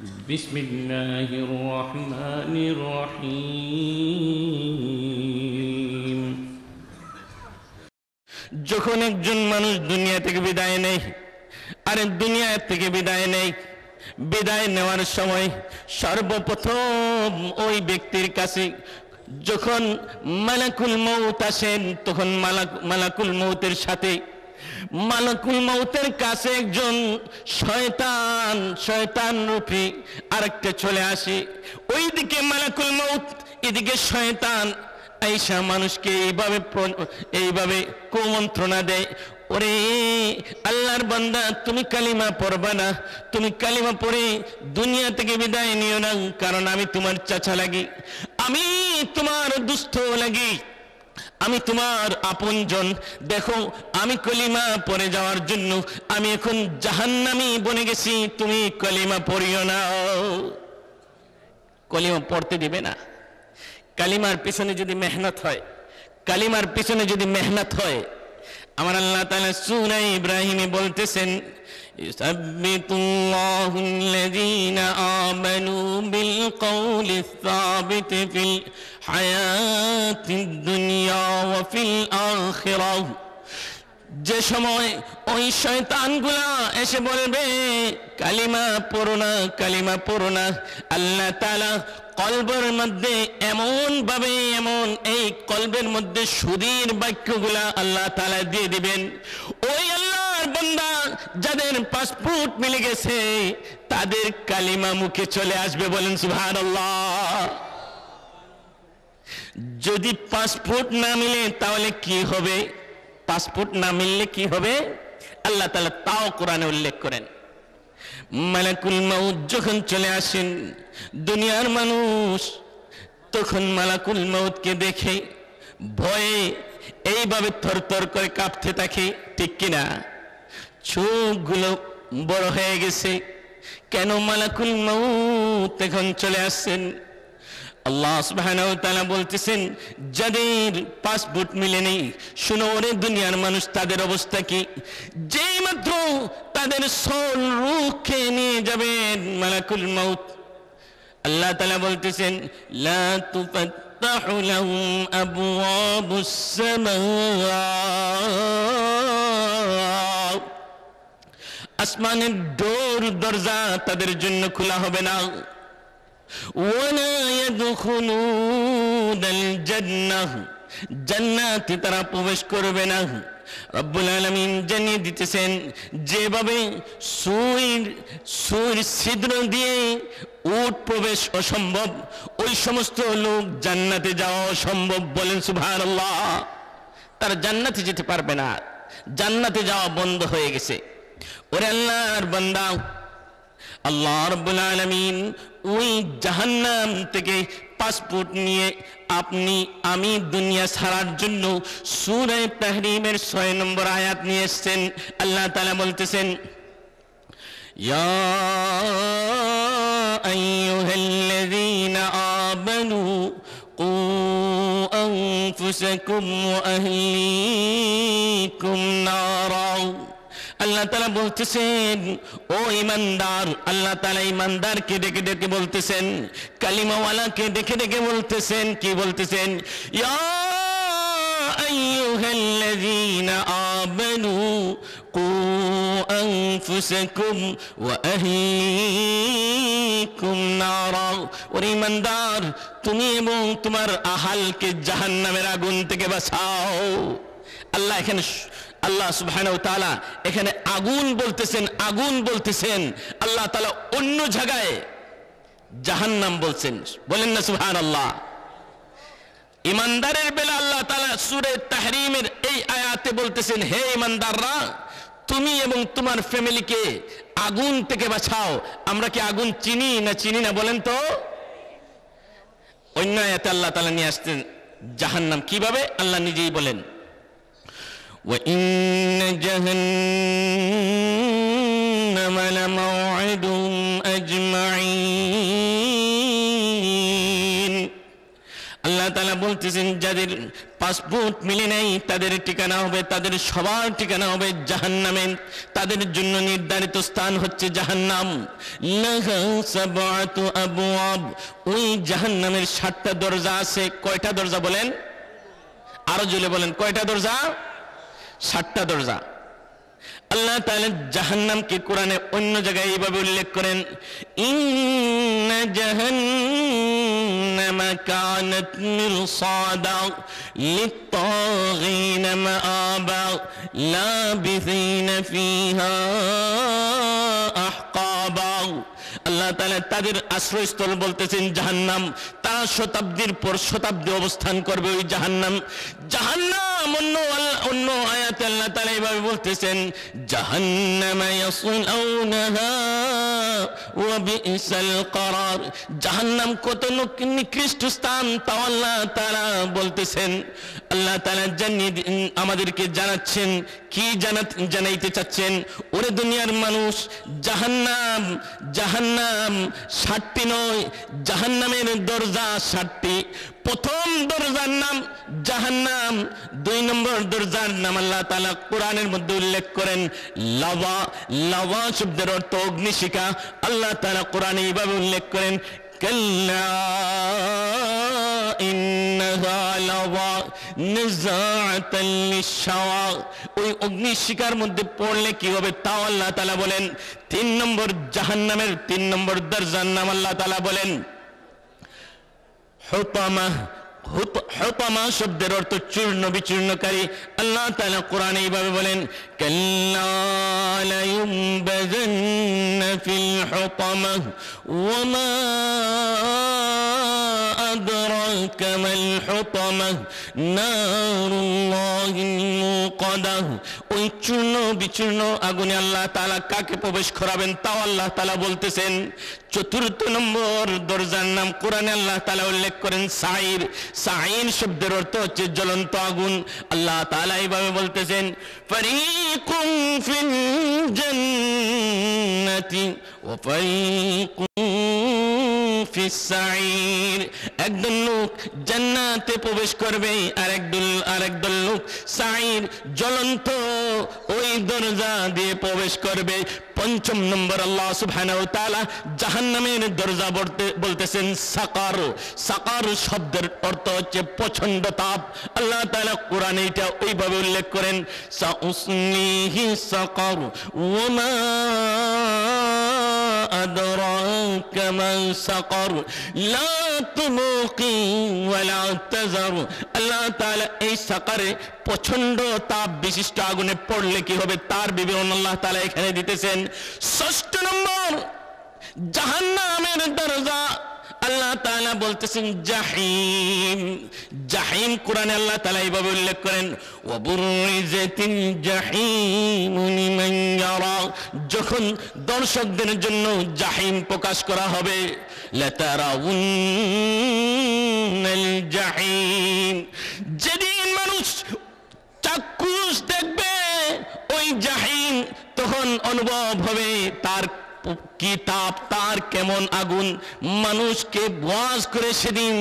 بسم الله الرحمن الرحيم যখন একজন মানুষ দুনিয়া থেকে বিদায় নেয় আর দুনিয়া থেকে বিদায় নেয় বিদায় নেওয়ার সময় সর্বপ্রথম ওই ব্যক্তির কাছে যখন মালাকুল মউত আসেন তখন মালাকুল মউতের সাথে মালাকুল মউতের কাছে একজন শয়তান রূপী আরেকটা চলে আসে। ওইদিকে মালাকুল মউত, এদিকে শয়তান আয়েশা মানুষকে এইভাবে কুমন্ত্রণা দেয়, ওরে আল্লাহর বান্দা তুমি কালিমা পড়বা না, তুমি কালিমা পড়ে দুনিয়া থেকে বিদায় নিও না, কারণ আমি তোমার চাচা লাগি, আমি তোমার দুস্থ লাগি, আমি তোমার আপনজন। দেখো আমি কলিমা পড়ে যাওয়ার জন্য আমি এখন জাহান্নামী বনে গেছি, তুমি কলিমা পড়িও না। কলিমা পড়তে দিবে না। কালিমার পিছনে যদি মেহনত হয়, কালিমার পিছনে যদি মেহনত হয়, আমার আল্লাহ তাআলা সূরা ইব্রাহিমে বলতেছেন ইউসাব্বিতুল্লাহু আল্লাযীনা আমানু বিল কওলিস সাবিতি ফিল হায়াতিদ দুনিয়া ওয়া ফিল আখিরাহ। যে সময় ওই শয়তানগুলা এসে বলবে কালিমা পড়ো না, কালিমা পড়ো না, আল্লাহ তাআলা কলবের মধ্যে এমন এই কলবের মধ্যে সুদীর বাক্যগুলা আল্লাহ তাআলা দিয়ে দিবেন। ওই আল্লাহর বান্দা যাদের পাসপোর্ট মিলে গেছে তাদের কালিমা মুখে চলে আসবে, বলেন সুবহানাল্লাহ। যদি পাসপোর্ট না মিলে তাহলে কি হবে? পাসপোর্ট না মিললে কি হবে আল্লাহ তাআলা তাও কোরআনে উল্লেখ করেন। মালাকুল মউত যখন চলে আসেন দুনিয়ার মানুষ তখন মালাকুল মউতকে দেখে ভয়ে এইভাবে থরথর করে কাঁপতে থাকে, ঠিক কিনা? চোখগুলো বড় হয়ে গেছে। কেন মালাকুল মউত এখন চলে আসছেন? আল্লাহ সুবহানাহু ওয়া তাআলা বলতেছেন যাদের পাসপোর্ট মিলে নেই, শুনো ওরে দুনিয়ার মানুষ, তাদের অবস্থা কি? যেই মাত্র তাদের সোল রূহ খেয়ে নিয়ে যাবেন মালাকুল মউত, আল্লাহ তাআলা বলতেছেন লা তুফাত্তাহু লাহুম আবওয়াবুস সামা, আসমানের দরজা তাদের জন্য খোলা হবে না। ওয়ালা ইয়াদখুলুনাল জান্নাহ, জান্নাতে তারা প্রবেশ করবে না। রব্বুল আলামিন জানিয়ে দিতেছেন যেভাবে সুর ছিদ্র দিয়ে উট প্রবেশ অসম্ভব, ওই সমস্ত লোক জান্নাতে যাওয়া অসম্ভব, বলেন সুবহানাল্লাহ। তারা জান্নাতে যেতে পারবে না, জান্নাতে যাওয়া বন্ধ হয়ে গেছে। ওরে আল্লাহর বান্দা, আল্লাহ রাব্বুল আলামিন ওই জাহান্নাম থেকে পাসপোর্ট নিয়ে আমি দুনিয়া ছাড়ার জন্য সূরা তাহরিমের 6 নম্বর আয়াত নিয়ে এসেছেন। আল্লাহ তাআলা বলতেছেন ইয়া আইয়ুহাল্লাযীনা আমানু কু আনফুসাকুম ওয়া আহলিকুম নারা। আল্লাহ তাআলা বলতেছেন ও ঈমানদার, আল্লাহ তাআলা ঈমানদারকে ডেকে ডেকে বলতেছেন, কালিমাওয়ালাকে ডেকে ডেকে বলতেছেন, কি বলতেছেন? ইয়া আইয়ুহাল্লাযীনা আমানু কু আনফুসাকুম ওয়া আহলিকুম নারা। ওরে ঈমানদার, তুমি এবং তোমার আহালকে জাহান্নামের আগুন থেকে বাঁচাও। আল্লাহ সুবহানাহু ওয়া তাআলা এখানে আগুন বলতেছেন, আল্লাহ তাআলা অন্য জায়গায় জাহান্নাম বলছেন, বলেন না সুবহানাল্লাহ। ঈমানদারের বেলা আল্লাহ তাআলা সূরা তাহরিমের এই আয়াতে বলতেছেন হে ঈমানদাররা, তুমি এবং তোমার ফ্যামিলিকে আগুন থেকে বাঁচাও। আমরা কি আগুন চিনি না বলেন তো? অন্য আয়াতে আল্লাহ তাআলা নিয়ে আসতেন জাহান্নাম কিভাবে, আল্লাহ নিজেই বলেন وَإِنَّ جَهَنَّمَ لَمَوْعِدُهُمْ أَجْمَعِينَ। আল্লাহ তাআলা বলতে বলতেছেন যাদের পাসপোর্ট মিলে নাই তাদের ঠিকানা হবে, তাদের সবার ঠিকানা হবে জাহান্নামে। তাদের জন্য নির্ধারিত স্থান হচ্ছে জাহান্নাম। লাহা সাবআতু আবওয়াব, ওই জাহান্নামের 7টা দরজা আছে। কয়টা দরজা বলেন? আরো জোরে বলেন, কয়টা দরজা? 7টা দরজা। আল্লাহ তাআলা জাহান্নামকে কোরআনে অন্য জায়গায় এইভাবে উল্লেখ করেন, ইন্না জাহান্নামা কানাত মিরসাদা লিত-তাগীনা মাআবা লাবিসিনা ফিহা আহকাবা। আল্লাহ তাআলা তাদের আশ্রয়স্থল বলতেছেন জাহান্নাম। তারা শতাব্দীর পর শতাব্দী অবস্থান করবে ওই জাহান্নাম। জাহান্নাম অন্য আয়াতে আল্লাহ তাআলা এইভাবে বলতেছেন, জাহান্নামা ইয়াসলাউনাহা ওয়া বিসাল করার। জাহান্নাম কত নিকৃষ্ট স্থান, তাও আল্লাহ তাআলা বলতেছেন। আল্লাহ তাআলা আমাদেরকে জানাচ্ছেন, কি জানাইতে চাচ্ছেন? ওরে দুনিয়ার মানুষ, জাহান্নাম 7টি নয়, জাহান্নামের দরজা 7টি। প্রথম দরজার নাম জাহান্নাম, 2 নম্বর দরজার নাম আল্লাহ তাআলা কোরআনের মধ্যে উল্লেখ করেন লাভা। লাভা শব্দের অর্থ অগ্নিশিখা। আল্লাহ তাআলা কোরআনে এইভাবে উল্লেখ করেন, কাল্লা ইন্নাহা লাভা নাযাআতাল লিশ-শাওয়া। ওই অগ্নিশিখার মধ্যে পড়লে কি হবে তাও আল্লাহ তাআলা বলেন। 3 নম্বর জাহান্নামের 3 নম্বর দরজার নাম আল্লাহ তাআলা বলেন হুতামা। হুতামা শব্দের অর্থ চূর্ণ বিচূর্ণকারী। আল্লাহ তাআলা কোরআনে এইভাবে বলেন, কাল্লা লায়ুনবাযান্না ফিল হুতামা ওয়া মা আদরাকা মাল হুতামা নারুল্লাহিল মুকাদা। ওই চূর্ণ বিচূর্ণ আগুনে আল্লাহ তাআলা কাকে প্রবেশ করাবেন তাও আল্লাহ তাআলা বলতেছেন। 4 নম্বর দরজার নাম কোরআনে আল্লাহ তাআলা উল্লেখ করেন সাঈর। সাঈর শব্দের অর্থ হচ্ছে জ্বলন্ত আগুন। আল্লাহ তাআলা এইভাবে বলতেছেন, ফারীকুম ফিল জান্নাতি ওয়া ফারীকুম ফিস সাঈর। একদল লোক জান্নাতে প্রবেশ করবে আর একদল লোক সাঈর জ্বলন্ত ওই দরজা দিয়ে প্রবেশ করবে। 5 নম্বর আল্লাহ সুবহানাহু ওয়া তাআলা জাহান্নামের দরজা বলতেছেন সাকার। সাকার শব্দের অর্থ হচ্ছে প্রচন্ড তাপ। আল্লাহ তাআলা কোরআনে এটা ওইভাবে উল্লেখ করেন, সাউসলিহি সাকার ওয়া মা আদরাকা মা সাকার লা তুমকি ওয়া লা তাজার। আল্লাহ তাআলা এই সাকারে প্রচন্ড তাপ বিশিষ্ট আগুনে পড়লে কি হবে তার বিবরণ আল্লাহ তাআলা এখানে দিতেছেন। 6 নম্বর জাহান্নামের দরজা আল্লাহ তাআলা বলতেছেন জাহিম। জাহিম কোরআনে আল্লাহ তাআলা এইভাবে উল্লেখ করেন, ওয়া বুরিজাতিল জাহিম লিমান ইয়ারা। যখন দর্শকদের জন্য জাহিম প্রকাশ করা হবে, লাতারাউন্নাল জাহিম। যেদিন মানুষ চাক্ষুষ দেখবে ওই জাহিম, তখন অনুভব হবে তার কি তাপ, তার কেমন আগুন। মানুষকে ওয়াজ করে সেদিন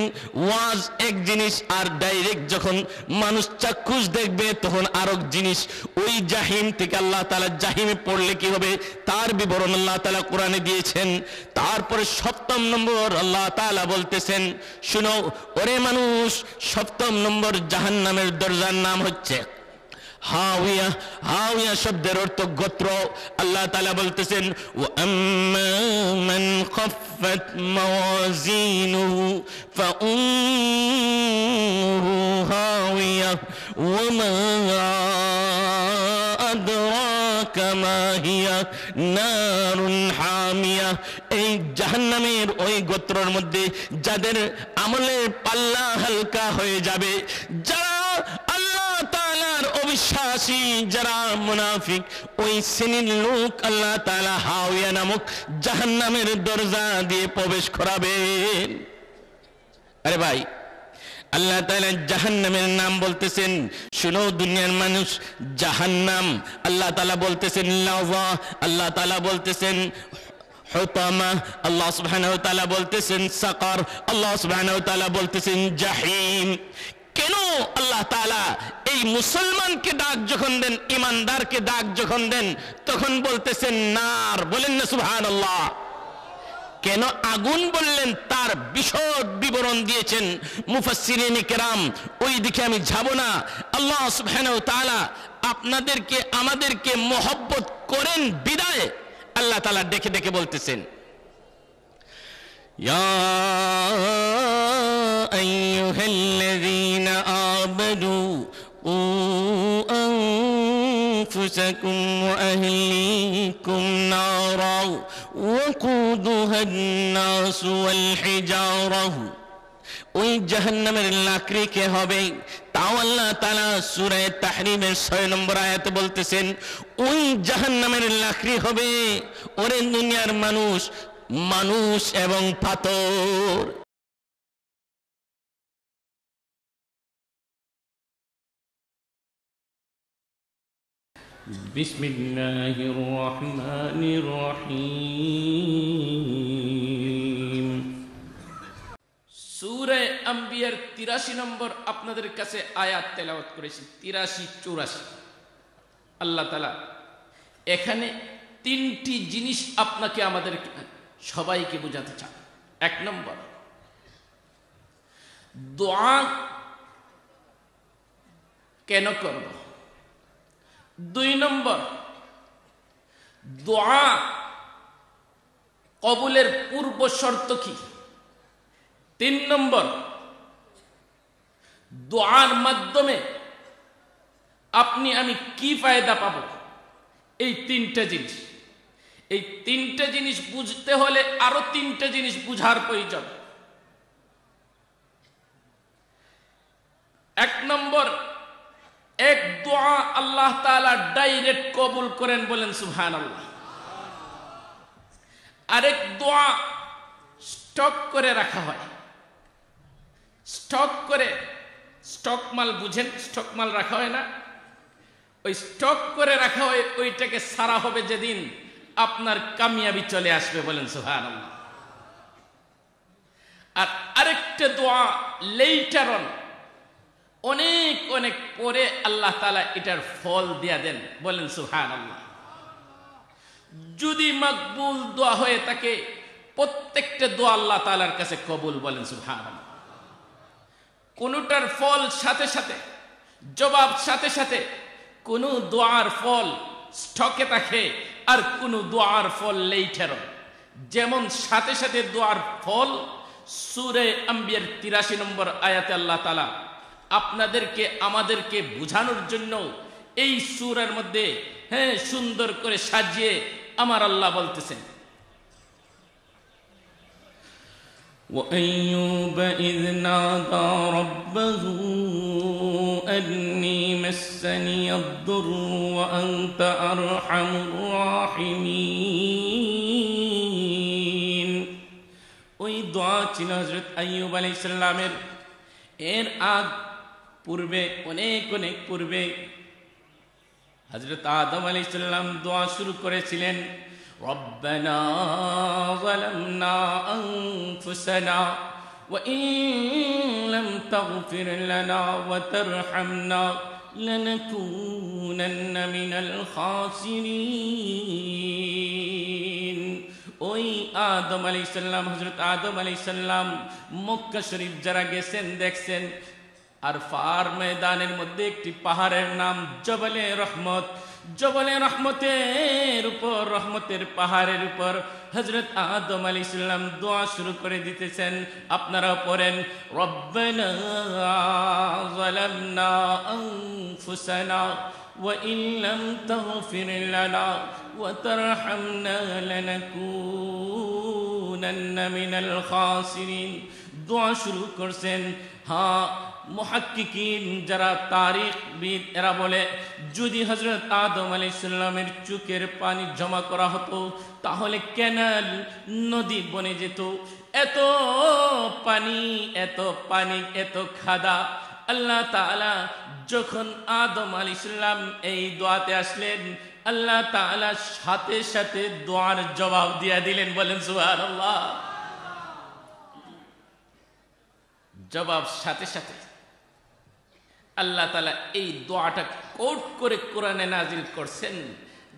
ওয়াজ এক জিনিস, আর ডাইরেক্ট যখন মানুষ চাক্ষুষ দেখবে তখন আরেক জিনিস। ওই জাহিম থেকে আল্লাহ তাআলা জাহিমে পড়লে কি হবে তার বিবরণ আল্লাহ তাআলা কোরআনে দিয়েছেন। তারপরে 7 নম্বর আল্লাহ তাআলা বলতেছেন, শুনো ওরে মানুষ, 7 নম্বর জাহান্নামের দরজার নাম হচ্ছে হাওয়া। হাওয়া শব্দের অর্থ গোত্র। আল্লাহ তাআলা বলতেছেন, ওয়া আম্মা মান খাফফাত মাওয়াজিনুহু ফাউম্মুহু হাওয়া ওয়া মা আদরাকা মা হিয়া নারুন হামিয়া। এই জাহান্নামের ওই গোত্রের মধ্যে যাদের আমলের পাল্লা হালকা হয়ে যাবে, যারা আল্লাহ তাআলার অবিশ্বাসী, যারা মুনাফিক, ওই শ্রেণীর লোক আল্লাহ তাআলা হাওয়া নামক জাহান্নামের দরজা দিয়ে প্রবেশ করাবেন। আরে ভাই, আল্লাহ তাআলা জাহান্নামের নাম বলতেছেন। শুনো দুনিয়ার মানুষ, জাহান্নাম আল্লাহ তাআলা বলতেছেন লাযা, আল্লাহ তাআলা বলতেছেন হুতামা, আল্লাহ সুবহানাহু ওয়া তাআলা বলতেছেন সাকার, আল্লাহ সুবহানাহু ওয়া তাআলা বলতেছেন জাহিম। কেন আল্লাহ তাআলা এই মুসলমানকে ডাক যখন দেন, ইমানদারকে ডাক যখন দেন, তখন বলতেছেন নার? বলেন না সুবহানাল্লাহ। কেন আগুন বললেন? তার বিশদ বিবরণ দিয়েছেন মুফাসসিরিনে কেরাম, ওই দিকে আমি যাব না। আল্লাহ সুবহানাহু ওয়া তাআলা আপনাদেরকে আমাদেরকে মহব্বত করেন বিদায় আল্লাহ তাআলা ডেকে ডেকে বলতেছেন, ইয়া আইয়ুহাল্লাযীনা আমানু কু আনফুসাকুম ওয়া আহলিকুম নারা ওয়াকুদুহান নাস ওয়াল হিজারা। ওই জাহান্নামের লাকড়ি কে হবে? তাও আল্লাহ তাআলা সূরা তাহরিমের 6 নম্বর আয়াতে বলতেছেন, ওই জাহান্নামের লাকড়ি হবে ওরে দুনিয়ার মানুষ, মানুষ এবং পাথর। বিসমিল্লাহির রহমানির রহিম। সূরা আম্বিয়ার 83 নম্বর আপনাদের কাছে আয়াত তেলাওয়াত করেছি, 83-84। আল্লাহ তাআলা এখানে 3টি জিনিস আপনাকে আমাদের সবাইকে বোঝাতে চান। 1 নম্বর, দোয়া কেন করব? 2 নম্বর, দোয়া কবুলের পূর্ব শর্ত কি? 3 নম্বর, দোয়ার মাধ্যমে আপনি আমি কি ফায়দা পাব? এই 3টা জিনিস। এই 3টা জিনিস বুঝতে হলে আরো 3টা জিনিস বুঝার প্রয়োজন। 1 নম্বর, এক দোয়া আল্লাহ তাআলা ডাইরেক্ট কবুল করেন, বলেন সুবহানাল্লাহ। আরেক দোয়া স্টক করে রাখা হয়। স্টক করে, স্টক মাল বুঝেন, স্টক মাল রাখা হয় না? ওই স্টক করে রাখা হয়, ওইটাকে সারা হবে যেদিন আপনার কামিয়াবি চলে আসবে, বলেন সুবহানাল্লাহ। আর আরেকটা দোয়া লেটার অন, অনেক অনেক পরে আল্লাহ তাআলা এটার ফল দিয়া দেন, বলেন সুবহানাল্লাহ। যদি মকবুল দোয়া হয়ে থাকে, প্রত্যেকটা দোয়া আল্লাহ তাআলার কাছে কবুল, বলেন সুবহানাল্লাহ। কোনটার ফল সাথে সাথে, জবাব সাথে সাথে, কোন দোয়ার ফল স্টকে থাকে আর কোন দোয়ার ফল লেটার। যেমন সাথে সাথে দোয়ার ফল সূরা আম্বিয়ার 83 নম্বর আয়াতে আল্লাহ তাআলা আপনাদেরকে আমাদেরকে বোঝানোর জন্য এই সূরার মধ্যে সুন্দর করে সাজিয়ে আমার আল্লাহ বলতেছেন, وَأَيُّوبَ إِذْ نَادَى رَبَّهُ أَنِّي مَسَّنِيَ الضُّرُّ وَأَنْتَ أَرْحَمُ الراحمين। ওই দোয়া ছিল হযরত আইয়ুব আলাইহিস সালামের। এর আগ পূর্বে, অনেক অনেক পূর্বে হযরত আদম আলাইহিস সালাম দোয়া শুরু করেছিলেন, রব্বানা যালামনা আনফুসানা ওয়া ইন লাম তাগফির লানা ওয়া তারহামনা লানাকুনান্না মিনাল খাসিরিন। ওই আদম আলাইহিস সালাম, হযরত আদম আলাইহিস সালাম মক্কা শরীফ যারা গেছেন দেখছেন, আর ফার ময়দানের মধ্যে একটি পাহাড়ের নাম জবলে রহমত। জবলে রহমতের উপর, রহমতের পাহাড়ের উপর হযরত আদম আলাইহিস সালাম দোয়া শুরু করে দিতেছেন। আপনারা পড়েন, রব্বানা যালামনা আনফুসানা ওয়া ইন লাম তাগফির লানা ওয়া তারহামনা লানাকুনান্না মিনাল খাসিরিন। দোয়া শুরু করছেন। মুহাক্কিকিন যারা তারিখবিদ এরা বলে, যদি হযরত আদম আলাইহিস সালামের চোখের পানি জমা করা হতো তাহলে ক্যানাল, নদী বনে যেত। এত পানি, এত পানি, এত খাদা আল্লাহ তাআলা যখন আদম আলাইহিস সালাম এই দোয়াতে আসলেন, আল্লাহ তাআলা সাথে সাথে দোয়ার জবাব দিয়ে দিলেন। বলেন সুবহানাল্লাহ। জবাব সাথে সাথে। আল্লাহ তাআলা এই দোয়াটা কোট করে কোরআনে নাজিল করছেন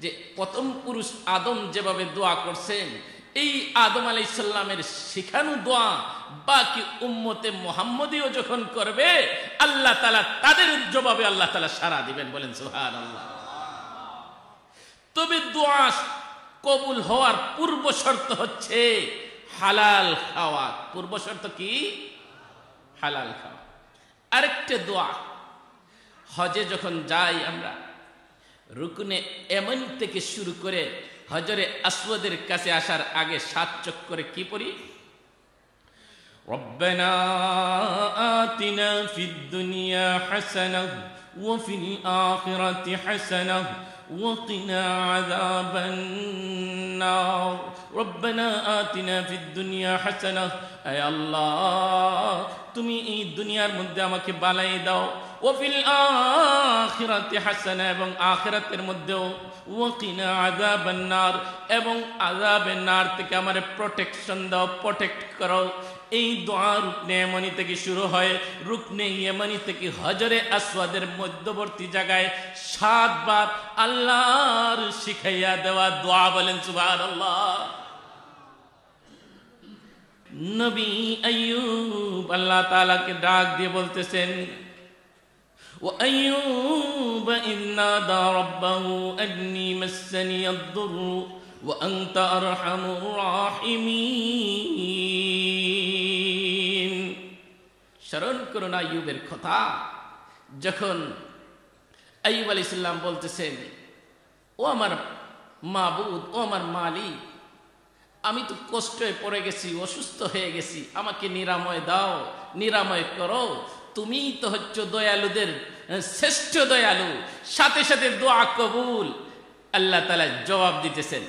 যে প্রথম পুরুষ আদম যেভাবে দোয়া করছেন, এই আদম আলাইহিস সালামের শিখানো দোয়া বাকি উম্মতে মুহাম্মদীও যখন করবে, আল্লাহ তাআলা তাদের জবাবে আল্লাহ তাআলা সাড়া দিবেন। বলেন সুবহানাল্লাহ। তবে দোয়া কবুল হওয়ার পূর্ব শর্ত হচ্ছে হালাল খাওয়া। পূর্ব শর্ত কি? হালাল খাওয়া। আরেকটা দোয়া, হজে যখন যাই আমরা, রুকনে এমন থেকে শুরু করে হজরে আসওয়াদের কাছে আসার আগে 7 চক্করে কি পড়ি? রব্বানা আতিনা ফিদ দুনিয়া হাসানাহ ওয়া ফিল আখিরাতি হাসানাহ ওয়া কিনা আযাবান নার। রব্বানা আতিনা ফিদ দুনিয়া হাসানাহ, আয় আল্লাহ তুমি এই দুনিয়ার মধ্যে আমাকে বালাই দাও, ওয়া ফিল আখিরাতি হাসানা, এবং আখিরাতের মধ্যেও, ওয়া কিনা আযাবান নার, এবং আযাবের নার থেকে আমারে প্রোটেকশন দাও, প্রোটেক্ট করো। এই দোয়া রুকনে ইয়ামানি থেকে শুরু হয়। রুকনে ইয়ামানি থেকে হজরে আসওয়াদের মধ্যবর্তী জায়গায় 7 বার আল্লাহর শিখাইয়া দেওয়া দোয়া। বলেন সুবহানাল্লাহ। নবী আইয়ুব আল্লাহ তাআলাকে ডাক দিয়ে বলতেছেন, وأيوب إذ نادى ربه أني مسني الضر وأنت أرحم الراحمين। স্মরণ করুন আইয়ুবের কথা, যখন আইয়ুব আলাইহিস সালাম বলতেছেন, ও আমার মাবুদ, ও আমার মালিক, আমি তো কষ্টে পড়ে গেছি, অসুস্থ হয়ে গেছি, আমাকে নিরাময় দাও, নিরাময় করো। তুমি তো হচ্ছ দয়ালুদের শ্রেষ্ঠ দয়ালু। সাথে সাথে দোয়া কবুল। আল্লাহ তাআলা জবাব দিতেছেন,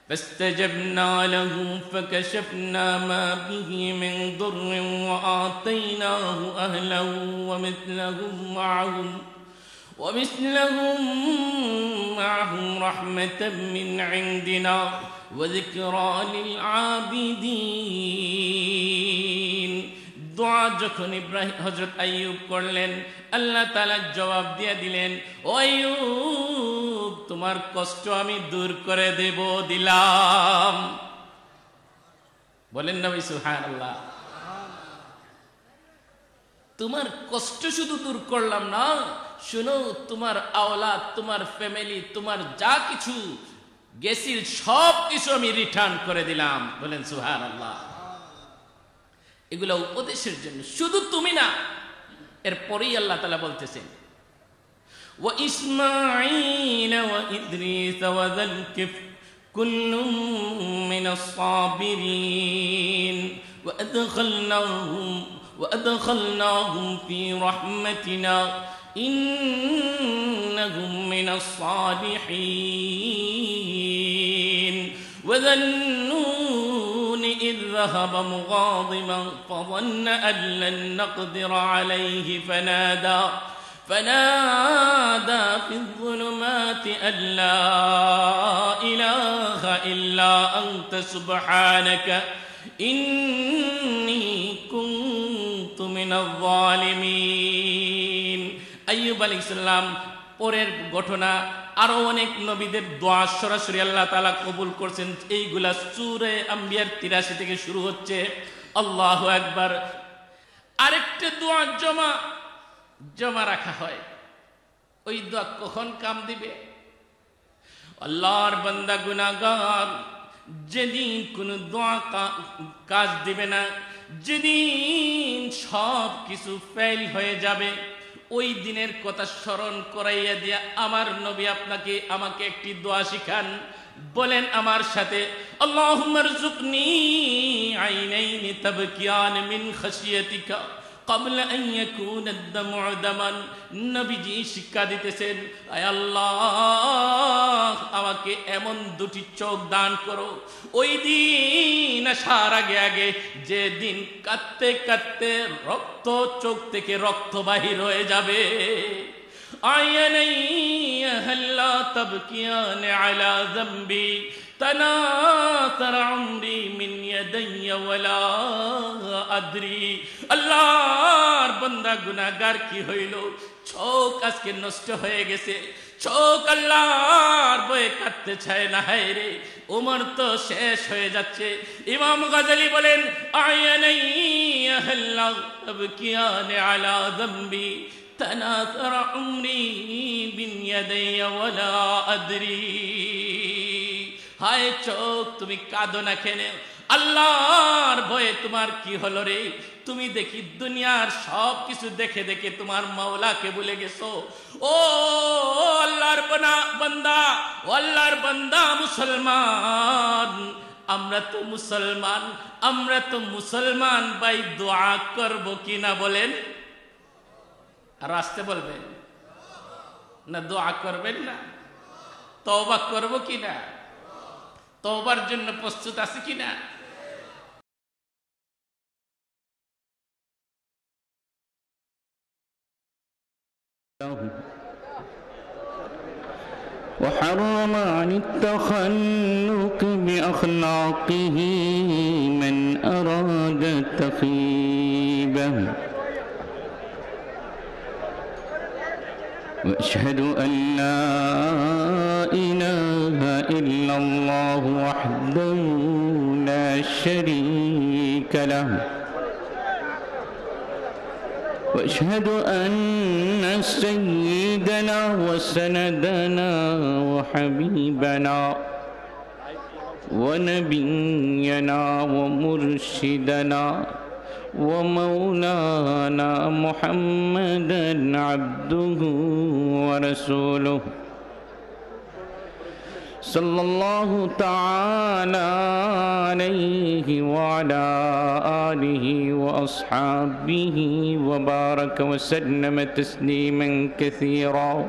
فاستجبنا له فكشفنا ما به من ضر وآتيناه أهله ومثلهم معهم رحمة من عندنا وذكرى للعابدين। দোয়া যখন ইব্রাহিম হযরত আইয়ুব করলেন, আল্লাহ তাআলা জবাব দিয়ে দিলেন, ও আইয়ুব তোমার কষ্ট আমি দূর করে দেব, দিলাম। বলেন নবী সুবহানাল্লাহ। তোমার কষ্ট শুধু দূর করলাম না, শুনো, তোমার আওলাদ, তোমার ফ্যামিলি, তোমার যা কিছু গেছিল সব কিছু আমি রিটার্ন করে দিলাম। বলেন সুবহানাল্লাহ। এগুলো উপদেশের জন্য, শুধু তুমি না। এরপরেই আল্লাহ তাআলা বলতেছেন, ওয়া ইসমাঈল ওয়া ইদ্রিস ওয়া যাল কিফল কুল্লুম মিনাস সাবিরিন ওয়া আদখালনাহুম ফি রাহমাতিনা ইন্নাহুম মিনাস সালিহিন ওয়া إذ ذهب مغاضبا فظن أن لن نقدر عليه فنادى في الظلمات أن لا إله إلا أنت سبحانك إني كنت من الظالمين। আইয়ুব আলাইহিস সালাম পরের ঘটনা, আরো অনেক নবীদের দোয়া সরাসরি আল্লাহ তাআলা কবুল করছেন। এইগুলা সূরা আম্বিয়ার 83 থেকে শুরু হচ্ছে। আল্লাহু আকবার। আরেকটা দোয়া জমা রাখা হয়। ওই দোয়া কখন কাম দিবে? আল্লাহর বান্দা গুনাহগার যেদিন কোন দোয়া কাজ দিবে না, যেদিন সব কিছু ফেল হয়ে যাবে, ওই দিনের কথা স্মরণ করাইয়া দিয়া আমার নবী আমাকে একটি দোয়া শিখান। বলেন আমার সাথে, আল্লাহুম্মা রযুকনি আইনাইনি তাবকিয়ান মিন খাশিয়াতিকা ক্বাবলা আন ইয়াকুনা আদ-দামউ দামান। নবীজি শিক্ষা দিতেছেন, আয় আল্লাহ আমাকে আমাকে এমন দুটি চোখ দান করো ওই দিন আসার আগে আগে যে দিন কাঁদতে কাঁদতে রক্ত চোখ থেকে রক্ত বাহির হয়ে যাবে আয়ানাই আহল্লা তাবকিয়ান আলা যামবি তানাসার উমরি মিন ইয়াদাইয়া ওয়ালা আদরি আল্লাহর বান্দা গুনাহগার কি হইল চোখ আজকে নষ্ট হয়ে গেছে চোখ আল্লাহর ভয়ে কাঁদতে চায় না হায় রে উমর তো শেষ হয়ে যাচ্ছে ইমাম গাজালি বলেন আয়ানাই আহল্লা তাবকিয়ান আলা যামবি তানাসার উমরি মিন ইয়াদাইয়া ওয়ালা আদরি হায় চোখ তুমি কাঁদো না কেন আল্লাহর ভয়ে তোমার কি হলো রে তুমি দেখি দুনিয়ার সব কিছু দেখে দেখে তোমার মাওলাকে ভুলে গেছো ও আল্লাহর বান্দা ও আল্লাহর বান্দা মুসলমান আমরা তো মুসলমান ভাই দোয়া করব কিনা বলেন আর আসতে বলবেন না দোয়া করবেন না তওবা করব কিনা তওবার জন্য প্রস্তুত আছে কিনা وحرم عن التخلق بأخلاقه من أراد تخيبه وأشهد أن لا إله إلا الله وحده لا شريك له وأشهد أن سيدنا وسندنا وحبيبنا ونبينا ومرشدنا ومولانا محمدا عبده ورسوله صلى الله تعالى عليه وعلى آله وأصحابه وبارك وسلم تسليما كثيرا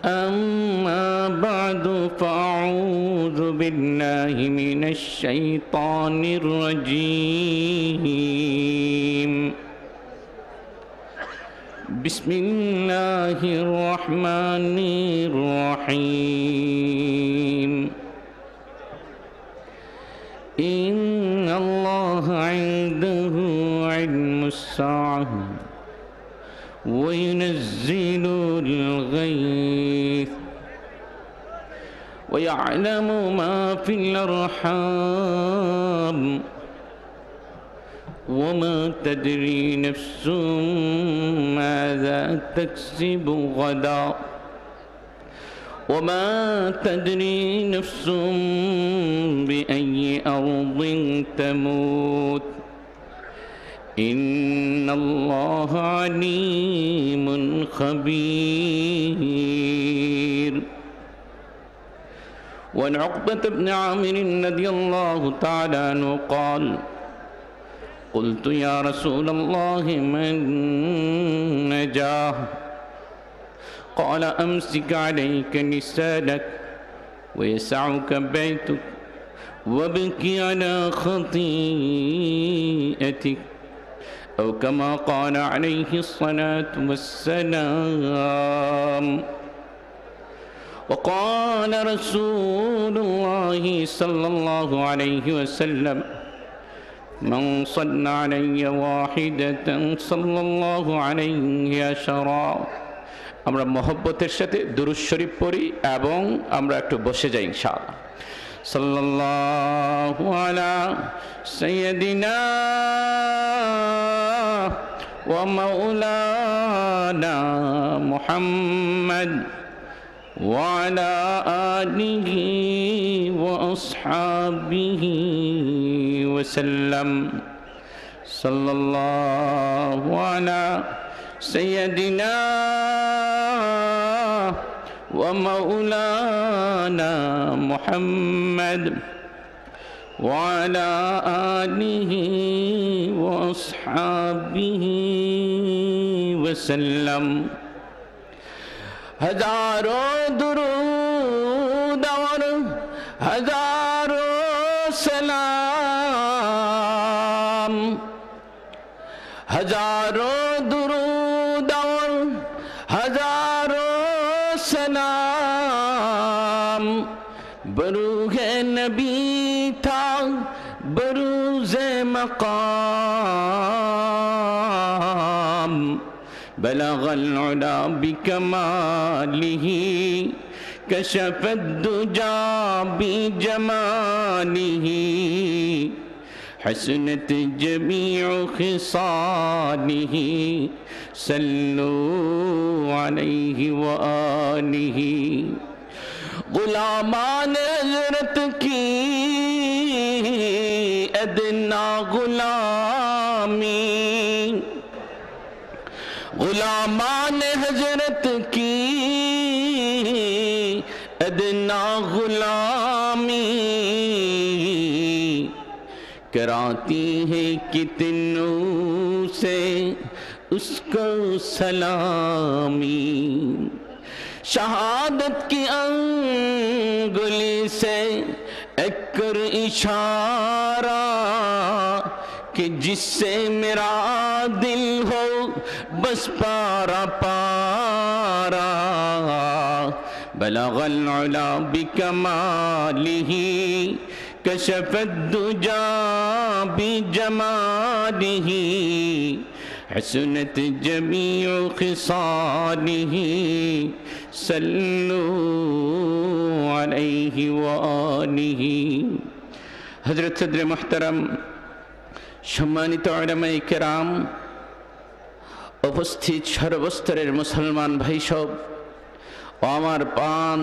أما بعد فأعوذ بالله من الشيطان الرجيم بسم الله الرحمن الرحيم إن الله عنده علم الساعة وينزل الغيث ويعلم ما في الأرحام وما تدري نفس ماذا تكسب غدا وما تدري نفس بأي أرض تموت إن الله عليم خبير وعن عقبة بن عامر رضي الله تعالى عنه قال قلت يا رسول الله من نجاه قال أمسك عليك لسانك ويسعك بيتك وابكي على خطيئتك أو كما قال عليه الصلاة والسلام وقال رسول الله صلى الله عليه وسلم من صلى علي واحدة صلى الله عليه عشرا আমরা মহব্বতের সাথে দুরূদ শরীফ পড়ি এবং আমরা একটু বসে যাই ইনশাআল্লাহ সাল্লাল্লাহু আলা সাইয়্যিদিনা ওয়া মাওলানা মুহাম্মদ ওয়া আলা আলিহি ওয়া আসহাবিহি ওয়া সাল্লাম সাল্লাল্লাহু আলা سيدنا ومولانا محمد وعلى آله وأصحابه وسلم हजारों दुरूद और हजारों सलाम, हजारों दुरूद और हजारों सलाम। बरूहे नबी था बरूज़े मक़ाम, बलगल उला बिकमालिही कशफद दुजा बिजमालिही, हसनत जमीउ खिसालिही सल्लू अलैहि व आलिही। गुलामान हज़रत की अदना गुलामी, गुलामान हज़रत की अदना गुलामी, कराती है कितनों से उसको सलामी। शहादत की अंगुली से एक कर इशारा कि जिससे मेरा दिल हो बस पारा पारा। बलगल उला बिकमालिही कशफद दुजा बिजमालिही, हसनत जमीउ खिसालिही सल्लू अलैहि व आलिही। हज़रत सदर मुहतरम, सम्मानित उलेमाए केराम, उपस्थित सर्वस्तरेर मुसलमान भाई सब ও আমার পান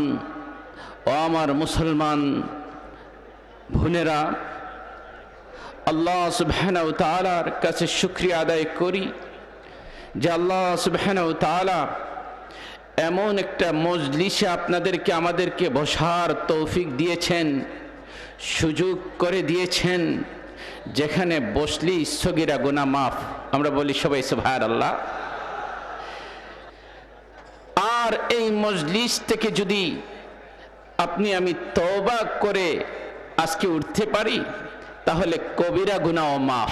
ও আমার মুসলমান বোনেরা, আল্লাহ সুবহানাহু ওয়া তাআলার কাছে শুকরিয়া আদায় করি যে আল্লাহ সুবহানাহু ওয়া তাআলা এমন একটা মজলিসে আপনাদেরকে আমাদেরকে বসার তৌফিক দিয়েছেন, সুযোগ করে দিয়েছেন, যেখানে বসলেই সগীরা গুনাহ মাফ। আমরা বলি সবাই সুবহানাল্লাহ। আর এই মজলিস থেকে যদি আপনি আমি তওবা করে আজকে উঠতে পারি তাহলে কবিরা গুনাহ মাফ।